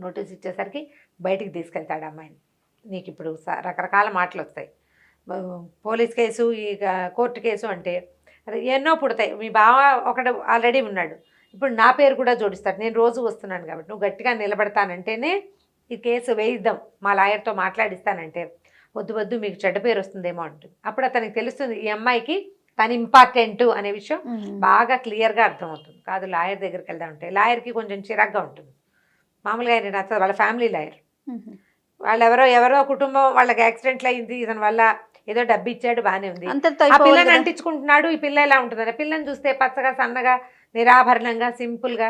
Speaker 2: నోటీస్ ఇచ్చేసరికి బయటికి తీసుకెళ్తాడు అమ్మాయిని. నీకు ఇప్పుడు రకరకాల మాటలు వస్తాయి, పోలీస్ కేసు, ఈ కోర్టు కేసు అంటే ఎన్నో పుడతాయి. మీ బావ ఒకడు ఆల్రెడీ ఉన్నాడు, ఇప్పుడు నా పేరు కూడా జోడిస్తాడు, నేను రోజు వస్తున్నాను కాబట్టి నువ్వు గట్టిగా నిలబడతానంటేనే ఈ కేసు వేయిద్దాం, మా లాయర్తో మాట్లాడిస్తానంటే వద్దు మీకు చెడ్డ పేరు వస్తుందేమో అంటుంది. అప్పుడు అతనికి తెలుస్తుంది ఈ అమ్మాయికి తను ఇంపార్టెంట్ అనే విషయం బాగా క్లియర్గా అర్థమవుతుంది. కాదు లాయర్ దగ్గరికి వెళ్దామంటే లాయర్కి కొంచెం చిరాగ్గా ఉంటుంది. మామూలుగా ఆయన నచ్చదు, వాళ్ళ ఫ్యామిలీ లాయర్. వాళ్ళు ఎవరో కుటుంబం వాళ్ళకి యాక్సిడెంట్లు అయింది, ఇతని వల్ల ఏదో డబ్బు ఇచ్చాడు, బాగానే ఉంది, ఆ పిల్లని అంటించుకుంటున్నాడు. ఈ పిల్ల ఎలా ఉంటుందని పిల్లని చూస్తే పచ్చగా సన్నగా నిరాభరణంగా సింపుల్గా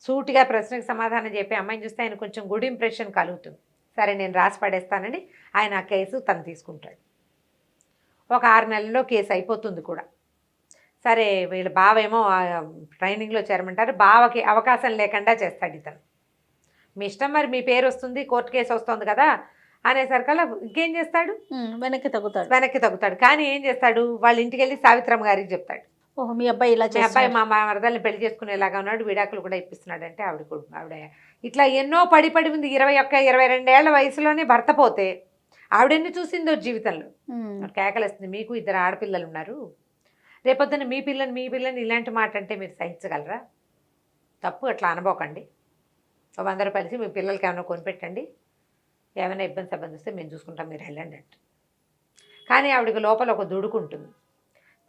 Speaker 2: సూటిగా ప్రశ్నకు సమాధానం చెప్పి అమ్మాయిని చూస్తే ఆయన కొంచెం గుడ్ ఇంప్రెషన్ కలుగుతుంది. సరే నేను రాసి పడేస్తానని ఆయన ఆ కేసు తను తీసుకుంటాడు. ఒక 6 నెలల్లో కేసు అయిపోతుంది కూడా. సరే వీళ్ళ బావేమో ట్రైనింగ్లో చేరమంటారు. బావకి అవకాశం లేకుండా చేస్తాడు ఇతను. మీ ఇష్టం, మరి మీ పేరు వస్తుంది, కోర్టు కేసు వస్తుంది కదా అనేసరికల్లా ఇంకేం చేస్తాడు, వెనక్కి తగ్గుతాడు. కానీ ఏం చేస్తాడు, వాళ్ళ ఇంటికి వెళ్ళి సావిత్రమ్మ గారికి చెప్తాడు,
Speaker 1: ఓహో మీ అబ్బాయి
Speaker 2: మా మరదల్ని పెళ్లి చేసుకునేలాగా ఉన్నాడు, విడాకులు కూడా ఇప్పిస్తున్నాడు అంటే ఆవిడ ఇట్లా ఎన్నో పడి ఉంది. 21-22 ఏళ్ల వయసులోనే భర్త పోతే ఆవిడెన్ని చూసిందో జీవితంలో. కేకలేస్తుంది, మీకు 2 ఆడపిల్లలు ఉన్నారు, రేపొద్దున మీ పిల్లని ఇలాంటి మాట అంటే మీరు సహించగలరా? తప్పు, అట్లా అనబోకండి, 100 రూపాయలు మీ పిల్లలకి ఏమైనా కొనిపెట్టండి, ఏమైనా ఇబ్బంది వస్తే మేము చూసుకుంటాం, మీరు వెళ్ళండి అంట. కానీ ఆవిడకి లోపల ఒక దుడుకుంటుంది.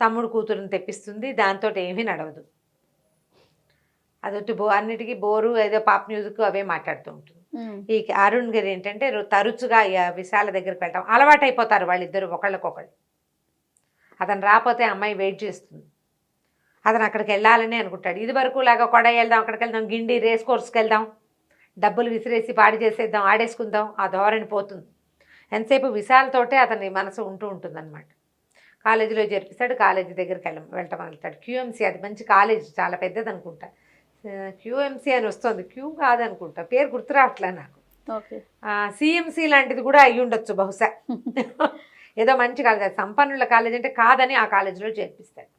Speaker 2: తమ్ముడు కూతురుని తెప్పిస్తుంది, దాంతో ఏమీ నడవదు. అదొట్టి అన్నిటికీ బోరు, ఏదో పాప్ మ్యూజిక్ అవే మాట్లాడుతూ ఉంటుంది. ఈ అరుణ్ గిరి ఏంటంటే తరచుగా విశాల దగ్గరికి వెళ్ళటం అలవాటైపోతారు వాళ్ళిద్దరు ఒకళ్ళకొకళ్ళు. అతను రాకపోతే అమ్మాయి వెయిట్ చేస్తుంది. అతను అక్కడికి వెళ్ళాలని అనుకుంటాడు. ఇది వరకు లాగా కొడ వెళ్దాం, అక్కడికి వెళ్దాం, గిండి రేస్ కోర్స్కి వెళ్దాం, డబ్బులు విసిరేసి పాడి చేసేద్దాం, ఆడేసుకుందాం, ఆ ధోరణి పోతుంది. ఎంతసేపు విశాలతోటే అతని మనసు ఉంటూ ఉంటుంది అనమాట. కాలేజీలో చేర్పిస్తాడు, కాలేజీ దగ్గరికి వెళ్ళటం వెళ్తాడు. క్యూఎంసీ, అది మంచి కాలేజ్, చాలా పెద్దది అనుకుంటా. క్యూఎంసీ అని వస్తుంది, క్యూ కాదనుకుంటా, పేరు గుర్తురావట్లే నాకు. సిఎంసీ లాంటిది కూడా అయ్యి ఉండొచ్చు బహుశా. ఏదో మంచి కాలేజ్, సంపన్నుల కాలేజ్ అంటే కాదని ఆ కాలేజీలో చేర్పిస్తాడు.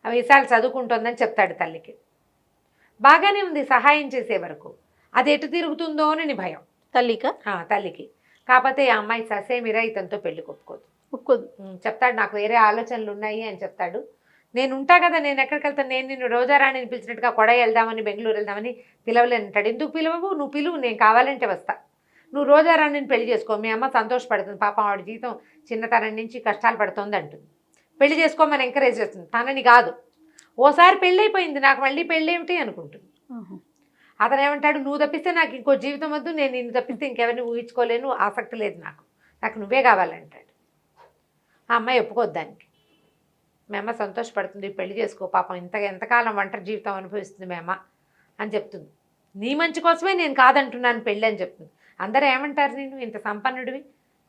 Speaker 2: ఆ విశాల్ చదువుకుంటుందని చెప్తాడు తల్లికి. బాగానే ఉంది సహాయం చేసే వరకు. అది ఎటు తిరుగుతుందో అని భయం తల్లికి. కాకపోతే ఆ అమ్మాయి ససేమిరా ఇతనితో పెళ్లి ఒప్పుకోదు. చెప్తాడు నాకు వేరే ఆలోచనలు ఉన్నాయి అని చెప్తాడు. నేను ఉంటా కదా, నేను ఎక్కడికి వెళ్తాను, నేను నిన్ను రోజారాణిని పిలిచినట్టుగా కొడై వెళ్దామని, బెంగళూరు వెళ్దామని పిలవలేని అంటాడు. ఎందుకు పిలవవు, నువ్వు పిలువు, నేను కావాలంటే వస్తా. నువ్వు రోజారాణిని పెళ్లి చేసుకో, మీ అమ్మ సంతోషపడుతుంది, పాపం ఆవిడ జీవితం చిన్నతనం నుంచి కష్టాలు పడుతుంది అంటుంది. పెళ్లి చేసుకోమని ఎంకరేజ్ చేస్తుంది, తనని కాదు. ఓసారి పెళ్ళైపోయింది, నాకు మళ్ళీ పెళ్ళేమిటి అనుకుంటుంది. అతను ఏమంటాడు, నువ్వు తప్పిస్తే నాకు ఇంకో జీవితం వద్దు, నేను నిన్ను తప్పిస్తే ఇంకెవరిని ఊహించుకోలేను, ఆసక్తి లేదు నాకు నువ్వే కావాలంటాడు. ఆ అమ్మాయి ఒప్పుకోద్దు దానికి. మేమ సంతోషపడుతుంది, పెళ్లి చేసుకో, పాపం ఎంతకాలం ఒంటరి జీవితం అనుభవిస్తుంది మేమ అని చెప్తుంది. నీ మంచి కోసమే నేను కాదంటున్నాను పెళ్ళి అని చెప్తుంది. అందరూ ఏమంటారు, నేను ఇంత సంపన్నుడివి,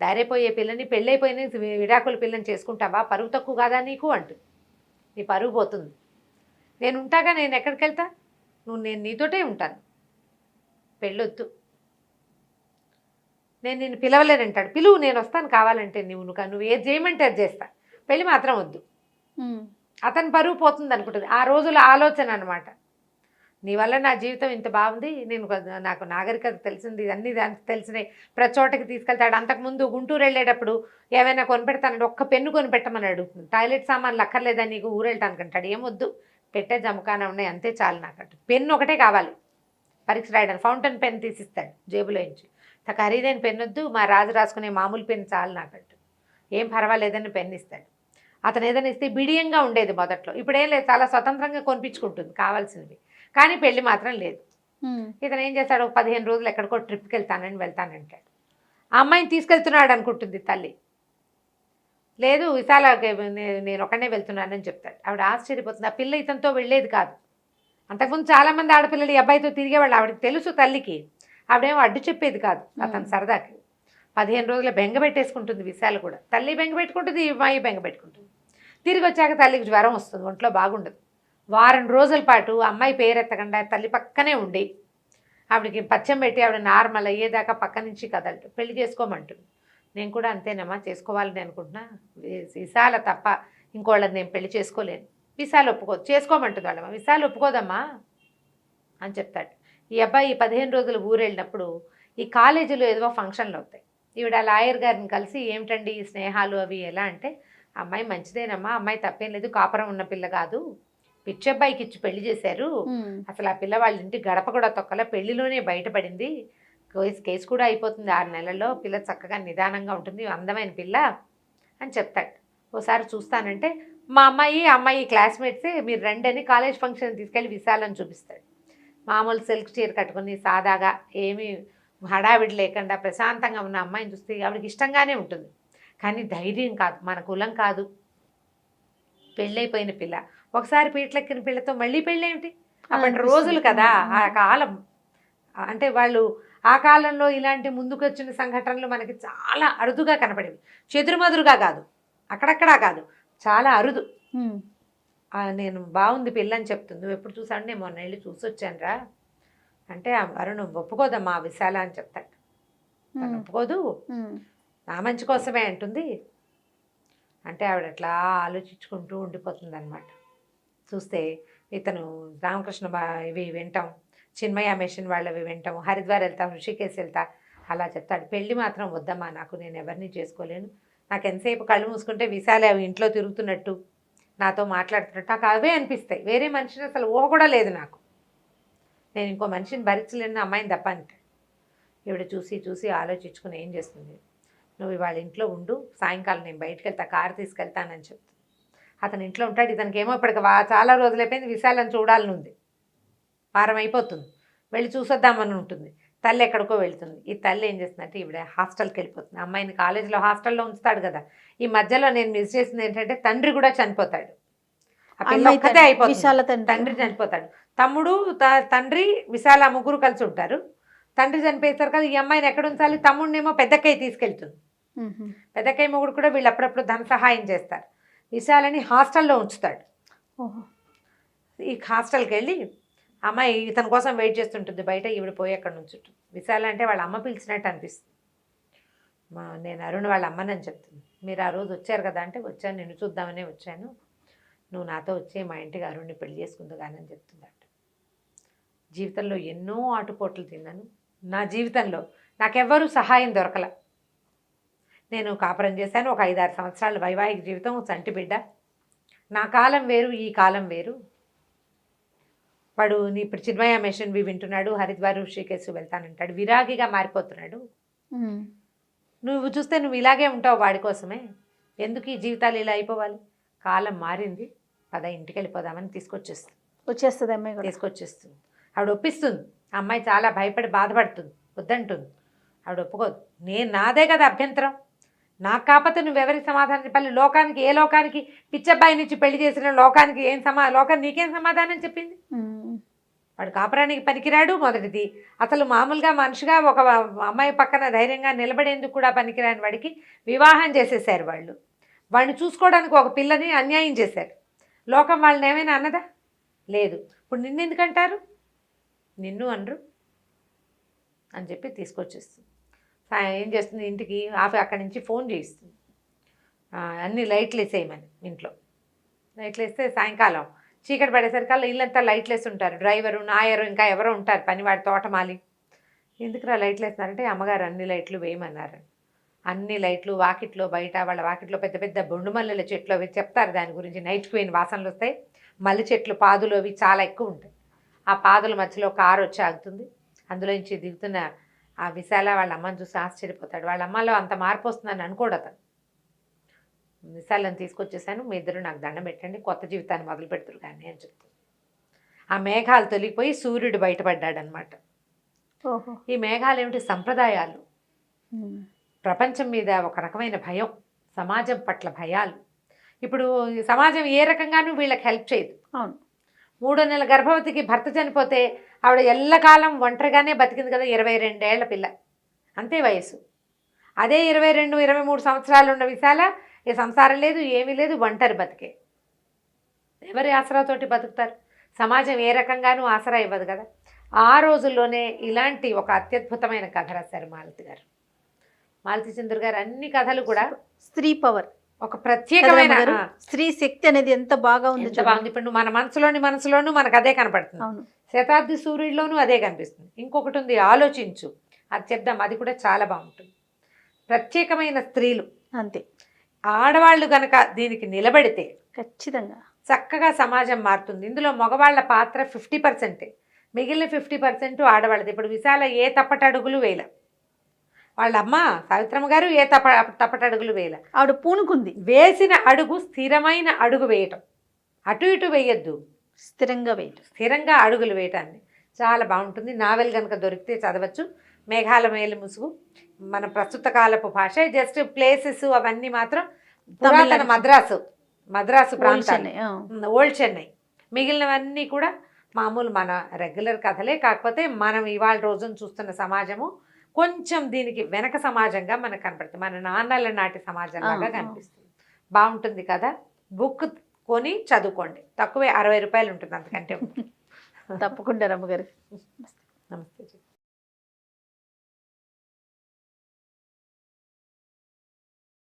Speaker 2: దారిపోయే పిల్లని, పెళ్ళైపోయిన విడాకుల పిల్లని చేసుకుంటావా, పరువు తక్కువ కాదా నీకు అంటుంది. నీ పరువు పోతుంది, నేను ఉంటాగా, నేను ఎక్కడికి వెళ్తా, నేను నీతోటే ఉంటాను, పెళ్ళొద్దు, నేను నిన్ను పిలవలేనంటాడు. పిలువు, నేను వస్తాను కావాలంటే, నువ్వు ఏది చేయమంటే అది చేస్తా, పెళ్ళి మాత్రం వద్దు. అతని పరువు పోతుంది అనుకుంటుంది. ఆ రోజుల ఆలోచన అనమాట. నీ వల్ల నా జీవితం ఇంత బాగుంది, నాకు నాగరికత తెలిసింది, అన్నీ దానికి తెలిసినాయి, ప్రతి చోటకి తీసుకెళ్తాడు. అంతకుముందు గుంటూరు వెళ్ళేటప్పుడు ఏమైనా కొనిపెడతానంటే ఒక్క పెన్ను కొనిపెట్టమని అడుగుతుంది. టాయిలెట్ సామాన్లు అక్కర్లేదా నీకు, ఊరు వెళ్ళటానికంటాడు. ఏమొద్దు, పెట్టే జమకాన ఉన్నాయి అంతే చాలు నాకంట. పెన్ను ఒకటే కావాలి పరీక్ష రాయడానికి, ఫౌంటైన్ పెన్ తీసిస్తాడు జేబులో నుంచి. ఖరీదైన పెన్ను వద్దు, మా రాజు రాసుకునే మామూలు పెన్ను చాలు నాకంటూ. ఏం పర్వాలేదని పెన్ను ఇస్తాడు. అతను ఏదైనా ఇస్తే బిడియంగా ఉండేది మొదట్లో, ఇప్పుడేం లేదు, చాలా స్వతంత్రంగా కొనిపించుకుంటుంది కావాల్సినవి, కానీ పెళ్లి మాత్రం లేదు. ఇతను ఏం చేస్తాడు, 15 రోజులు ఎక్కడికో ట్రిప్కి వెళ్తానంటాడు. ఆ అమ్మాయిని తీసుకెళ్తున్నాడు అనుకుంటుంది తల్లి. లేదు, విశాల నేను ఒకనే వెళ్తున్నానని చెప్తాడు. ఆవిడ ఆశ్చర్యపోతుంది. ఆ పిల్ల ఇతనితో వెళ్ళేది కాదు. అంతకుముందు చాలామంది ఆడపిల్లలు ఈ అబ్బాయితో తిరిగేవాళ్ళు. ఆవిడకి తెలుసు తల్లికి, ఆవిడేమో అడ్డు చెప్పేది కాదు అతను సరదాకి. 15 రోజుల బెంగ పెట్టేసుకుంటుంది విశాల కూడా. తల్లి బెంగ పెట్టుకుంటుంది, ఈ అమ్మాయి బెంగ పెట్టుకుంటుంది. తిరిగి వచ్చాక తల్లికి జ్వరం వస్తుంది, ఒంట్లో బాగుండదు. వారం రోజుల పాటు అమ్మాయి పేరెత్తకుండా తల్లి పక్కనే ఉండి ఆవిడకి పచ్చం పెట్టి ఆవిడ నార్మల్ అయ్యేదాకా పక్క నుంచి కదలదు. పెళ్లి చేసుకోమంటుంది. నేను కూడా అంతేనమ్మా, చేసుకోవాలని అనుకుంటున్నా, విశాల తప్ప ఇంకోళ్ళని నేను పెళ్లి చేసుకోలేను. విశాల ఒప్పుకోదు, చేసుకోమంటుంది వాళ్ళమ్మ. విశాల ఒప్పుకోదమ్మా అని చెప్తాడు. ఈ అబ్బాయి 15 రోజులు ఊరు వెళ్ళినప్పుడు ఈ కాలేజీలో ఏదో ఫంక్షన్లు అవుతాయి. ఈవిడ లాయర్ గారిని కలిసి, ఏమిటండి ఈ స్నేహాలు అవి ఎలా అంటే, అమ్మాయి మంచిదేనమ్మా, అమ్మాయి తప్పేం లేదు, కాపురం ఉన్న పిల్ల కాదు, పిచ్చి అబ్బాయికి ఇచ్చి పెళ్లి చేశారు, అసలు ఆ పిల్ల వాళ్ళ ఇంటి గడప కూడా తొక్కల, పెళ్లిలోనే బయటపడింది, కేసు కూడా అయిపోతుంది 6 నెలల్లో, పిల్ల చక్కగా నిదానంగా ఉంటుంది, అందమైన పిల్ల అని చెప్తాడు. ఓసారి చూస్తానంటే, మా అమ్మాయి క్లాస్మేట్సే, మీరు రండి అని కాలేజ్ ఫంక్షన్ తీసుకెళ్ళి విశాలని చూపిస్తాడు. మామూలు సిల్క్ చీర కట్టుకుని సాదాగా, ఏమీ హడావిడి లేకుండా ప్రశాంతంగా ఉన్న అమ్మాయిని చూస్తే ఆవిడకి ఇష్టంగానే ఉంటుంది. కానీ ధైర్యం కాదు, మన కులం కాదు, పెళ్ళైపోయిన పిల్ల, ఒకసారి పీటలెక్కిన పిల్లతో మళ్ళీ పెళ్ళేమిటి, అప్పటి రోజులు కదా ఆ కాలం. అంటే వాళ్ళు ఆ కాలంలో ఇలాంటి ముందుకు వచ్చిన సంఘటనలు మనకి చాలా అరుదుగా కనపడేవి. చెదురుమదురుగా కాదు, అక్కడక్కడా కాదు, చాలా అరుదు. నేను బాగుంది పిల్ల అని చెప్తుంది. నువ్వు ఎప్పుడు చూసావు, నేను మొన్న వెళ్ళి చూసి వచ్చానురా అంటే, అరుణ్ ఒప్పుకోదమ్మా విశాల అని చెప్తాడు. తను ఒప్పుకోదు, నా మంచి కోసమే అంటుంది. అంటే ఆవిడ అట్లా ఆలోచించుకుంటూ ఉండిపోతుంది అనమాట. చూస్తే ఇతను రామకృష్ణ ఇవి వింటాం, చిన్మయ మిషన్ వాళ్ళవి వింటాం, హరిద్వార్ వెళ్తాం, ఋషికేశ్ వెళ్తా, అలా చెప్తాడు. పెళ్ళి మాత్రం వద్దమ్మా నాకు, నేను ఎవరిని చేసుకోలేను, నాకు ఎంతసేపు కళ్ళు మూసుకుంటే విశాల ఇంట్లో తిరుగుతున్నట్టు, నాతో మాట్లాడుతున్నట్టు నాకు అవే అనిపిస్తాయి. వేరే మనిషిని అసలు ఊహ కూడా లేదు నాకు, నేను ఇంకో మనిషిని భరించలేని అమ్మాయిని తప్ప అంటే. ఈవిడ చూసి ఆలోచించుకుని ఏం చేస్తుంది, నువ్వు వాళ్ళ ఇంట్లో ఉండు, సాయంకాలం నేను బయటకు వెళ్తా, కారు తీసుకెళ్తానని చెప్తాను. అతను ఇంట్లో ఉంటాడు. ఇతనికి ఏమో ఇప్పటికి చాలా రోజులైపోయింది విశాలను చూడాలని ఉంది, వారం అయిపోతుంది, వెళ్ళి చూసొద్దామని ఉంటుంది. తల్లి ఎక్కడికో వెళ్తుంది. ఈ తల్లి ఏం చేస్తుందంటే ఈవిడ హాస్టల్కి వెళ్ళిపోతుంది. అమ్మాయిని కాలేజీలో హాస్టల్లో ఉంచుతాడు కదా. ఈ మధ్యలో నేను మిస్ చేసింది ఏంటంటే తండ్రి కూడా చనిపోతాడు. ఆ పిల్ల ఒక్కతే అయిపోతుంది. తండ్రి చనిపోతాడు. తమ్ముడు తండ్రి విశాల ముగ్గురు కలిసి ఉంటారు. తండ్రి చనిపోయేస్తారు కదా, ఈ అమ్మాయిని ఎక్కడ ఉంచాలి? తమ్ముడినేమో పెద్దక్కయ్య తీసుకెళ్తుంది. పెద్దక్కయ్య మొగుడు కూడా వీళ్ళు అప్పుడప్పుడు ధన సహాయం చేస్తారు. విశాలని హాస్టల్లో ఉంచుతాడు. ఈ హాస్టల్కి వెళ్ళి అమ్మాయి ఇతని కోసం వెయిట్ చేస్తుంటుంది బయట. ఈవిడ పోయి అక్కడ నుంచి విశాల అంటే వాళ్ళ అమ్మ పిలిచినట్టు అనిపిస్తుంది. నేను అరుణ్ వాళ్ళ అమ్మనని చెప్తుంది. మీరు ఆ రోజు వచ్చారు కదా అంటే, వచ్చాను, నిన్ను చూద్దామనే వచ్చాను, నువ్వు నాతో వచ్చి మా ఇంటికి అరుణ్ని పెళ్లి చేసుకుందు కానీ అని చెప్తుందట. జీవితంలో ఎన్నో ఆటుపోట్లు తిన్నాను. నా జీవితంలో నాకెవ్వరూ సహాయం దొరకల. నేను కాపురం చేశాను, ఒక 5-6 సంవత్సరాలు వైవాహిక జీవితం, చంటి బిడ్డ. నా కాలం వేరు, ఈ కాలం వేరు. వాడు ఇప్పుడు చిన్మయ మిషన్ వింటున్నాడు, హరిద్వార్ ఋషికేశ్ వెళ్తానంటాడు, విరాగిగా మారిపోతున్నాడు. నువ్వు చూస్తే నువ్వు ఇలాగే ఉంటావు వాడి కోసమే. ఎందుకు ఈ జీవితాలు ఇలా అయిపోవాలి? కాలం మారింది, పద ఇంటికి వెళ్ళిపోదామని వచ్చేస్తుంది అమ్మాయి. తీసుకొచ్చేస్తుంది. ఆవిడ ఒప్పిస్తుంది. అమ్మాయి చాలా భయపడి బాధపడుతుంది, వద్దంటుంది. ఆవిడ ఒప్పుకోదు. నాదే కదా అభ్యంతరం, నాకు కాకపోతే నువ్వెవరికి సమాధానం చెప్పాలి? లోకానికి, ఏ లోకానికి పిచ్చబ్బాయి నుంచి పెళ్లి చేసిన లోకానికి లోకానికి నీకేం సమాధానం చెప్పింది? వాడు కాపురానికి పనికిరాడు మొదటిది. అసలు మామూలుగా మనిషిగా ఒక అమ్మాయి పక్కన ధైర్యంగా నిలబడేందుకు కూడా పనికిరాని వాడికి వివాహం చేసేసారు వాళ్ళు. వాడిని చూసుకోవడానికి ఒక పిల్లని అన్యాయం చేశారు. లోకం వాళ్ళని ఏమైనా అన్నదా? లేదు. ఇప్పుడు నిన్నెందుకంటారు? నిన్ను అనరు అని చెప్పి తీసుకొచ్చేస్తుంది. ఏం చేస్తుంది, ఇంటికి అక్కడి నుంచి ఫోన్ చేయిస్తుంది, అన్ని లైట్లు వేసేయమని. ఇంట్లో లైట్లు వేస్తే సాయంకాలం చీకటి పడేసరికల్లా ఇల్లంతా లైట్లు వేసి ఉంటారు. డ్రైవరు, నాయరు, ఇంకా ఎవరో ఉంటారు పనివాడి, తోటమాలి. ఎందుకురా లైట్లు వేస్తున్నారంటే అమ్మగారు అన్ని లైట్లు వేయమన్నారు. అన్ని లైట్లు వాకిట్లో, బయట వాళ్ళ వాకిట్లో పెద్ద పెద్ద బొండుమల్లెల చెట్లు అవి చెప్తారు దాని గురించి. నైట్ క్వీన్ వాసనలు వస్తాయి. మల్లె చెట్లు, పాదులు అవి చాలా ఎక్కువ ఉంటాయి. ఆ పాదుల మధ్యలో కారు వచ్చి ఆగుతుంది. అందులో నుంచి దిగుతున్న ఆ విశాల వాళ్ళ అమ్మని చూసి ఆశ్చర్యపోతాడు. వాళ్ళ అమ్మలో అంత మార్పు వస్తుందని అనుకోడు అతను. విశాలను తీసుకొచ్చేసాను, మీ ఇద్దరు నాకు దండం పెట్టండి, కొత్త జీవితాన్ని మొదలు పెడుతురు కానీ అని చెప్తాను. ఆ మేఘాలు తొలిగిపోయి సూర్యుడు బయటపడ్డాడనమాట. ఈ మేఘాలు ఏమిటి? సంప్రదాయాలు, ప్రపంచం మీద ఒక రకమైన భయం, సమాజం పట్ల భయాలు. ఇప్పుడు సమాజం ఏ రకంగానూ వీళ్ళకి హెల్ప్ చేయదు. అవును. 3 నెలల గర్భవతికి భర్త చనిపోతే ఆవిడ ఎల్లకాలం ఒంటరిగానే బతికింది కదా. 22 ఏళ్ల పిల్ల, అంతే వయసు. అదే 22-23 సంవత్సరాలు ఉన్న విశాల ఏ సంసారం లేదు, ఏమీ లేదు, ఒంటరి బతికే. ఎవరి ఆసరాతోటి బతుకుతారు? సమాజం ఏ రకంగానూ ఆసరా ఇవ్వదు కదా. ఆ రోజుల్లోనే ఇలాంటి ఒక అత్యద్భుతమైన కథ రాశారు మాలతి గారు. మాలతి చంద్ర గారు అన్ని కథలు కూడా
Speaker 1: స్త్రీ పవర్, ఒక
Speaker 2: ప్రత్యేకమైన
Speaker 1: స్త్రీ శక్తి అనేది ఎంత బాగా ఉంది.
Speaker 2: ఇప్పుడు మన మనసులోను మనకు అదే కనపడుతుంది. శతాబ్ది సూర్యుడిలోనూ అదే కనిపిస్తుంది. ఇంకొకటి ఉంది, ఆలోచించు, అది చెప్దాం, అది కూడా చాలా బాగుంటుంది. ప్రత్యేకమైన స్త్రీలు, అంతే. ఆడవాళ్ళు కనుక దీనికి నిలబడితే ఖచ్చితంగా చక్కగా సమాజం మారుతుంది. ఇందులో మగవాళ్ళ పాత్ర 50%, మిగిలిన 50% ఆడవాళ్ళది. ఇప్పుడు విశాల ఏ తప్పటడుగులు వేయల, వాళ్ళ అమ్మ సావిత్రమ్మ గారు ఏ తప్పటడుగులు వేయల. ఆవిడ పూనుకుంది. వేసిన అడుగు స్థిరమైన అడుగు వేయటం, అటు ఇటు వేయద్దు, స్థిరంగా అడుగులు వేయటాన్ని చాలా బాగుంటుంది. నావెల్ కనుక దొరికితే చదవచ్చు. మేఘాల మేలు ముసుగు మన ప్రస్తుత కాలపు భాష. జస్ట్ ప్లేసెస్ అవన్నీ మాత్రం పురాతన మద్రాసు ప్రాంతాన్ని, ఓల్డ్ చెన్నై. మిగిలినవన్నీ కూడా మామూలు మన రెగ్యులర్ కథలే. కాకపోతే మనం ఇవాళ రోజున చూస్తున్న సమాజము కొంచెం దీనికి వెనక సమాజంగా మనకు కనపడుతుంది. మన నాన్నల నాటి సమాజంలాగా కనిపిస్తుంది. బాగుంటుంది కదా. బుక్ కొని చదువుకోండి, తక్కువే, 60 రూపాయలు ఉంటుంది, అంతకంటే ఉంటుంది.
Speaker 1: తప్పకుండా రమ్మగారు.
Speaker 2: నమస్తే.